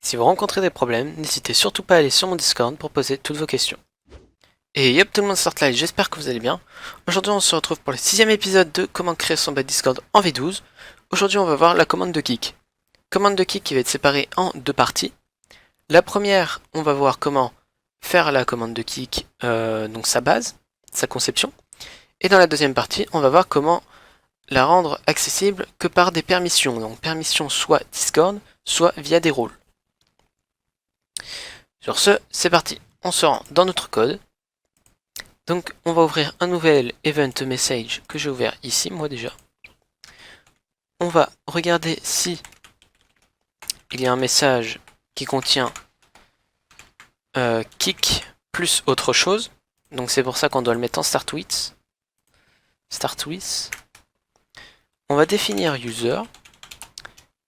Si vous rencontrez des problèmes, n'hésitez surtout pas à aller sur mon Discord pour poser toutes vos questions. Et yop tout le monde, Startlight, j'espère que vous allez bien. Aujourd'hui on se retrouve pour le 6ème épisode de comment créer son bot Discord en V12. Aujourd'hui on va voir la commande de kick. Commande de kick qui va être séparée en deux parties. La première, on va voir comment faire la commande de kick, donc sa base, sa conception. Et dans la deuxième partie, on va voir comment la rendre accessible que par des permissions. Donc permissions soit Discord, soit via des rôles. Sur ce, c'est parti. On se rend dans notre code. Donc on va ouvrir un nouvel event message que j'ai ouvert ici, moi déjà. On va regarder si il y a un message qui contient kick plus autre chose. Donc c'est pour ça qu'on doit le mettre en start with. Start with. On va définir user.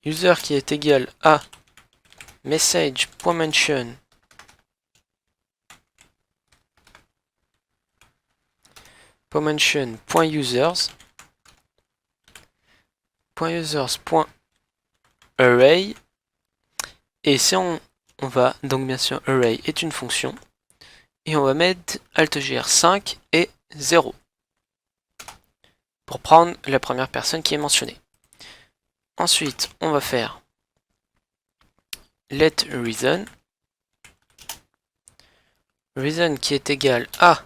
User qui est égal à message.mention .mention.users .users.array et si on va, donc bien sûr array est une fonction et on va mettre altgr5 et 0 pour prendre la première personne qui est mentionnée. Ensuite on va faire let reason qui est égal à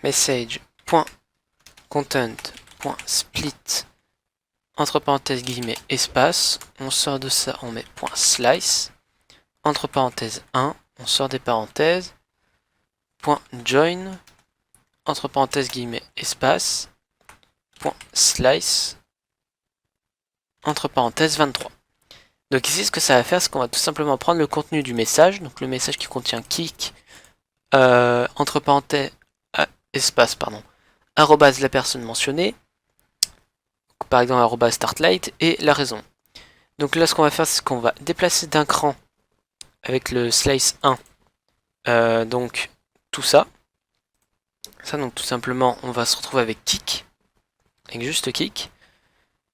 message.content.split entre parenthèses guillemets espace, on sort de ça, on met .slice, entre parenthèses 1, on sort des parenthèses, .join, entre parenthèses guillemets espace, .slice, entre parenthèses 23. Donc ici ce que ça va faire, c'est qu'on va tout simplement prendre le contenu du message, donc le message qui contient kick, entre parenthèses, espace, pardon, arrobase la personne mentionnée, par exemple arrobase startlight, et la raison. Donc là ce qu'on va faire, c'est qu'on va déplacer d'un cran avec le slice 1, donc tout ça. Ça donc tout simplement on va se retrouver avec kick, avec juste kick.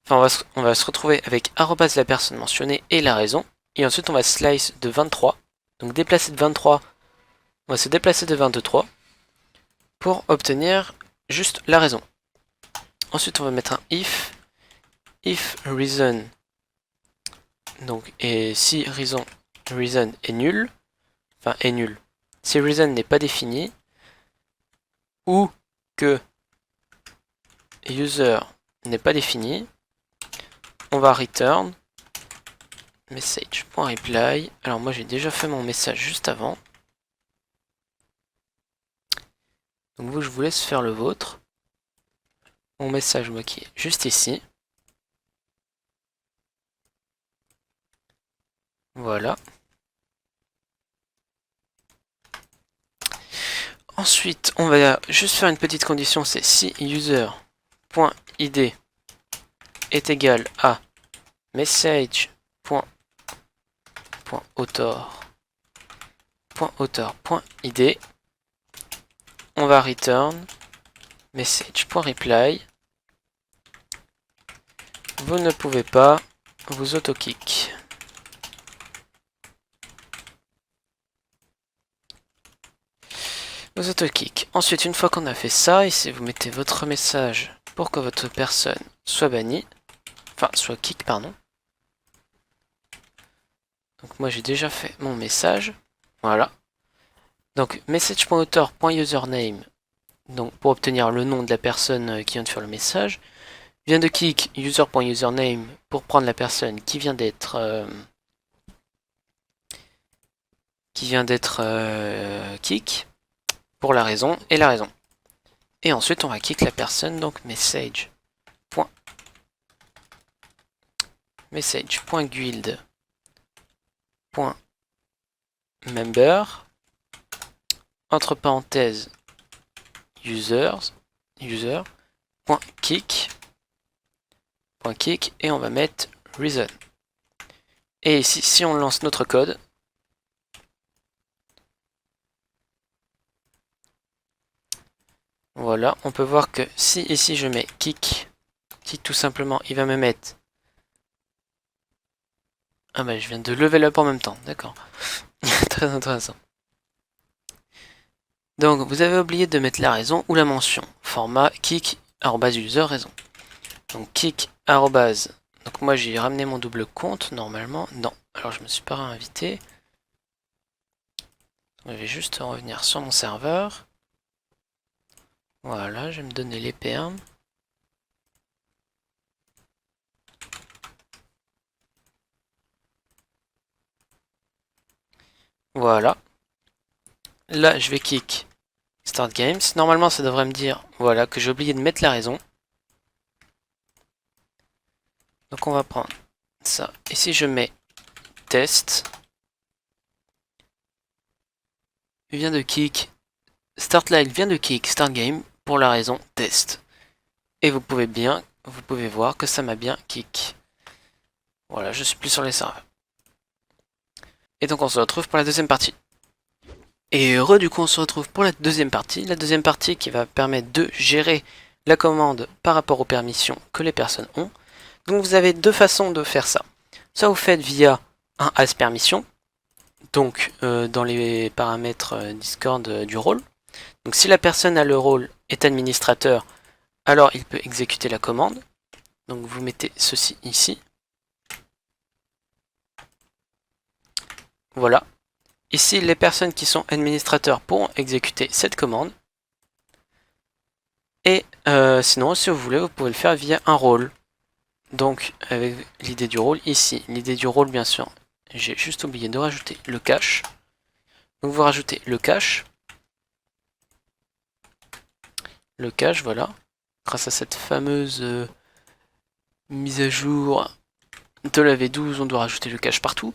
Enfin on va se retrouver avec arrobase la personne mentionnée et la raison. Et ensuite on va slice de 23. Donc déplacer de 23, on va se déplacer de 23 pour obtenir juste la raison. Ensuite on va mettre un if reason, donc et si reason est nul, enfin est nul, si reason n'est pas défini, ou que user n'est pas défini, on va return message.reply. Alors moi j'ai déjà fait mon message juste avant, donc vous je vous laisse faire le vôtre. Mon message moi qui est juste ici. Voilà. Ensuite, on va juste faire une petite condition, c'est si user.id est égal à message.author.id, on va return message.reply. Vous ne pouvez pas vous auto-kick. Vous auto-kick. Ensuite, une fois qu'on a fait ça, ici vous mettez votre message pour que votre personne soit bannie. Enfin, soit kick, pardon. Donc moi j'ai déjà fait mon message. Voilà. Donc message.author.username, donc pour obtenir le nom de la personne qui vient de faire le message, vient de kick user.username pour prendre la personne qui vient d'être kick pour la raison et la raison. Et ensuite on va kick la personne, donc message.guild.member entre parenthèses user.kick et on va mettre reason. Et ici, si on lance notre code, voilà, on peut voir que si ici je mets kick tout simplement, il va me mettre Ah bah je viens de level up en même temps, d'accord. Très intéressant. Donc vous avez oublié de mettre la raison ou la mention. Format kick@user raison. Donc kick donc moi j'ai ramené mon double compte normalement. Non, alors je me suis pas réinvité. Je vais juste revenir sur mon serveur. Voilà, je vais me donner les perms. Voilà. Là je vais kick Start Games. Normalement ça devrait me dire voilà que j'ai oublié de mettre la raison. Donc on va prendre ça. Et si je mets test, il vient de kick Start Live vient de kick Start Game pour la raison test. Et vous pouvez voir que ça m'a bien kick. Voilà, je suis plus sur les serveurs. Et donc on se retrouve pour la deuxième partie. Et heureux, du coup on se retrouve pour la deuxième partie qui va permettre de gérer la commande par rapport aux permissions que les personnes ont. Donc vous avez deux façons de faire ça. Soit vous faites via un as permission, donc dans les paramètres Discord du rôle. Donc si la personne a le rôle est administrateur, alors il peut exécuter la commande. Donc vous mettez ceci ici. Voilà. Ici, les personnes qui sont administrateurs pourront exécuter cette commande. Et sinon, si vous voulez, vous pouvez le faire via un rôle. Donc, avec l'idée du rôle ici. L'idée du rôle, bien sûr, j'ai juste oublié de rajouter le cache. Donc, vous rajoutez le cache. Le cache, voilà. Grâce à cette fameuse mise à jour de la V12, on doit rajouter le cache partout.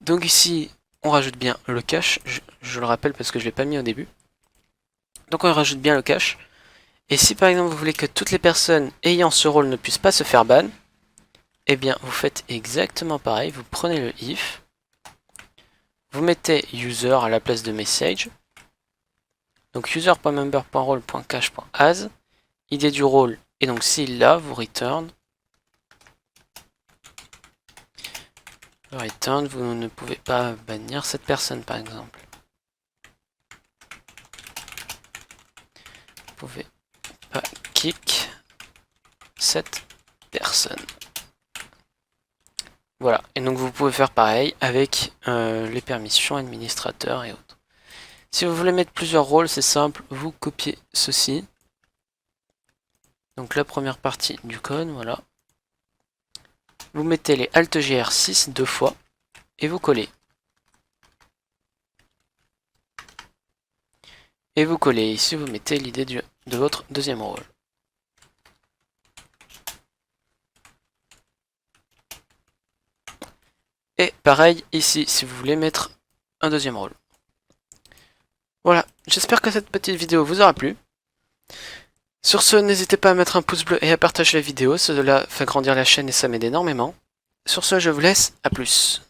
Donc ici, on rajoute bien le cache. Je le rappelle parce que je ne l'ai pas mis au début. Donc on rajoute bien le cache. Et si par exemple vous voulez que toutes les personnes ayant ce rôle ne puissent pas se faire ban, eh bien vous faites exactement pareil, vous prenez le if, vous mettez user à la place de message, donc user.member.role.cache.as, idée du rôle, et donc s'il l'a, vous return, vous ne pouvez pas bannir cette personne par exemple. Vous pouvez pas kick cette personne. Voilà, et donc vous pouvez faire pareil avec les permissions administrateurs et autres. Si vous voulez mettre plusieurs rôles, c'est simple, vous copiez ceci. Donc la première partie du code, voilà. Vous mettez les Alt-GR6 deux fois et vous collez. Et vous collez, ici vous mettez l'idée de votre deuxième rôle. Et pareil ici, si vous voulez mettre un deuxième rôle. Voilà, j'espère que cette petite vidéo vous aura plu. Sur ce, n'hésitez pas à mettre un pouce bleu et à partager la vidéo, cela fait grandir la chaîne et ça m'aide énormément. Sur ce, je vous laisse, à plus.